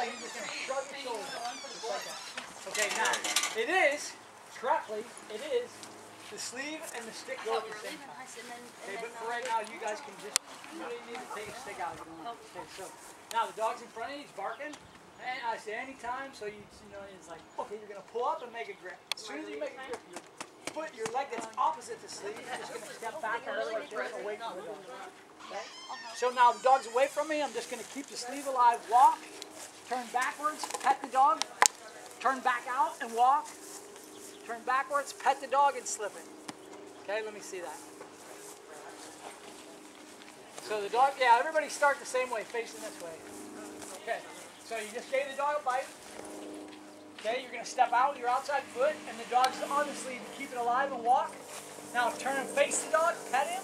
you're just going to shrug your shoulders. Just like that. Okay, now, it is, correctly, it is, the sleeve and the stick go at the same time. Okay, but for right now, you guys can just, you don't need to take a stick out. Okay, so, now the dog's in front of you, he's barking. And I say anytime, so you know, it's like, okay, you're going to pull up and make a grip. As soon as you make a grip, you put your leg that's opposite the sleeve, you're just going to step back a little bit away from the dog. Okay? So now the dog's away from me, I'm just going to keep the sleeve alive, walk, turn backwards, pet the dog, turn back out and walk, turn backwards, pet the dog and slip it. Okay, let me see that. So the dog, yeah, everybody start the same way, facing this way. Okay. So you just gave the dog a bite. Okay, you're going to step out with your outside foot, and the dog's on the sleeve to keep it alive and walk. Now turn and face the dog, pet him.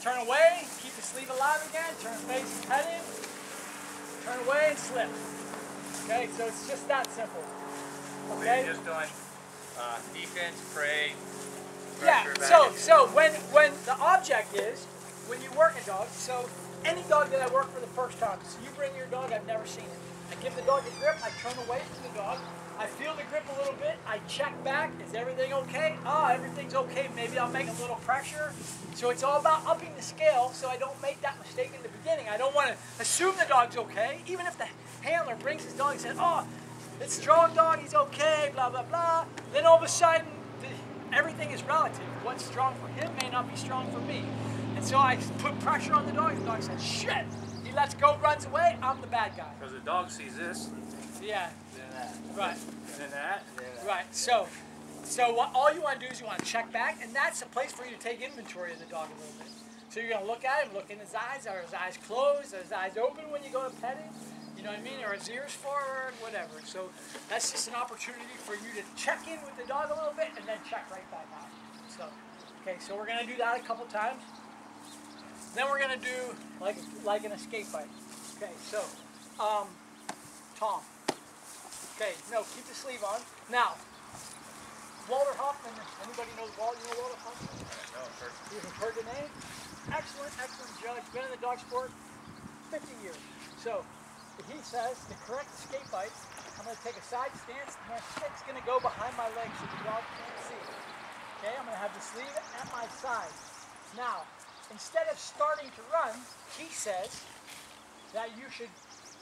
Turn away, keep the sleeve alive again. Turn and face, pet him. Turn away and slip. Okay, so it's just that simple. Okay. So you're just doing defense, prey. Yeah. So when the object is when you work a dog. So any dog that I work for the first time, so you bring your dog, I've never seen it. I give the dog a grip, I turn away from the dog, I feel the grip a little bit, I check back, is everything okay? Ah, everything's okay, maybe I'll make a little pressure. So it's all about upping the scale so I don't make that mistake in the beginning. I don't want to assume the dog's okay, even if the handler brings his dog and says, oh, it's a strong dog, he's okay, blah, blah, blah. Then all of a sudden, everything is relative. What's strong for him may not be strong for me. And so I put pressure on the dog says, shit! He lets go, runs away, I'm the bad guy. Because the dog sees this. Yeah. Then that. Right. Then that. Then that. Right. So all you want to do is you want to check back, and that's a place for you to take inventory of the dog a little bit. So you're going to look at him, look in his eyes. Are his eyes closed? Are his eyes open when you go to pet him? You know what I mean? Or his ears forward, whatever. So that's just an opportunity for you to check in with the dog a little bit and then check right back out. So, okay, so we're going to do that a couple times. Then we're going to do like an escape bite. Okay, so, Tom. Okay, no, keep the sleeve on. Now, Walter Hoffman, anybody knows Walter? You know Walter Hoffman? No, first. You've heard the name? Excellent, excellent judge. Been in the dog sport 50 years. So, he says the correct escape bite, I'm going to take a side stance, and my stick's going to go behind my legs so the dog can't see it. Okay, I'm going to have the sleeve at my side. Now, instead of starting to run, he says that you should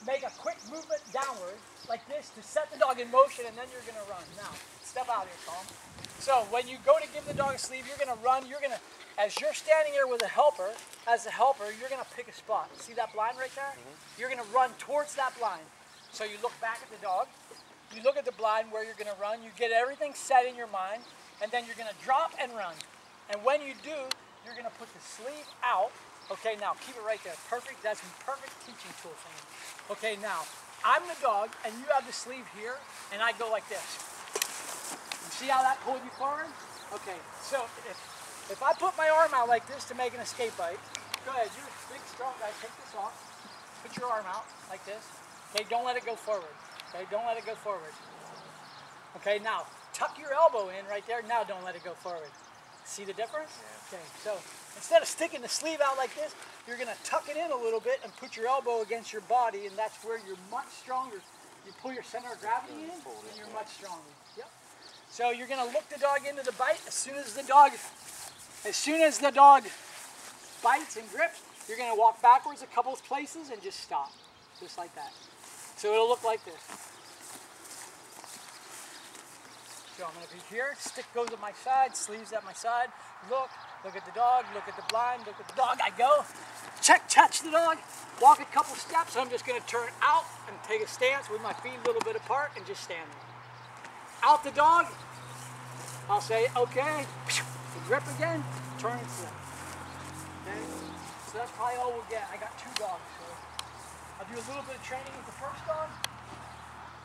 make a quick movement downward like this to set the dog in motion, and then you're going to run. Now, step out here, Tom. So when you go to give the dog a sleeve, you're going to run. You're going to, as you're standing here with a helper, as a helper, you're going to pick a spot. See that blind right there? You're going to run towards that blind. So you look back at the dog. You look at the blind where you're going to run. You get everything set in your mind, and then you're going to drop and run. And when you do, you're going to put the sleeve out. Okay, now keep it right there. Perfect. That's a perfect teaching tool for me. Okay, now I'm the dog, and you have the sleeve here, and I go like this. You see how that pulled you forward? Okay, so if I put my arm out like this to make an escape bite, go ahead. You're a big, strong guy. Take this off. Put your arm out like this. Okay, don't let it go forward. Okay, don't let it go forward. Okay, now tuck your elbow in right there. Now don't let it go forward. See the difference? Yeah. Okay, so instead of sticking the sleeve out like this, you're going to tuck it in a little bit and put your elbow against your body, and that's where you're much stronger. You pull your center of gravity in, and you're much stronger. Yep. So you're going to look the dog into the bite. As soon as the dog bites and grips, you're going to walk backwards a couple of places and just stop, just like that. So it'll look like this. So I'm going to be here, stick goes at my side, sleeves at my side, look at the dog, look at the blind, look at the dog, I go, touch the dog, walk a couple steps, I'm just going to turn out and take a stance with my feet a little bit apart and just stand there. Out the dog, I'll say, okay, grip again, turn and slip. Okay, so that's probably all we'll get. I got 2 dogs, so I'll do a little bit of training with the first dog,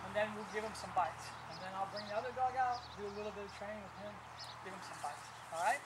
and then we'll give him some bites. And then I'll bring the other dog out, do a little bit of training with him, give him some bites. All right?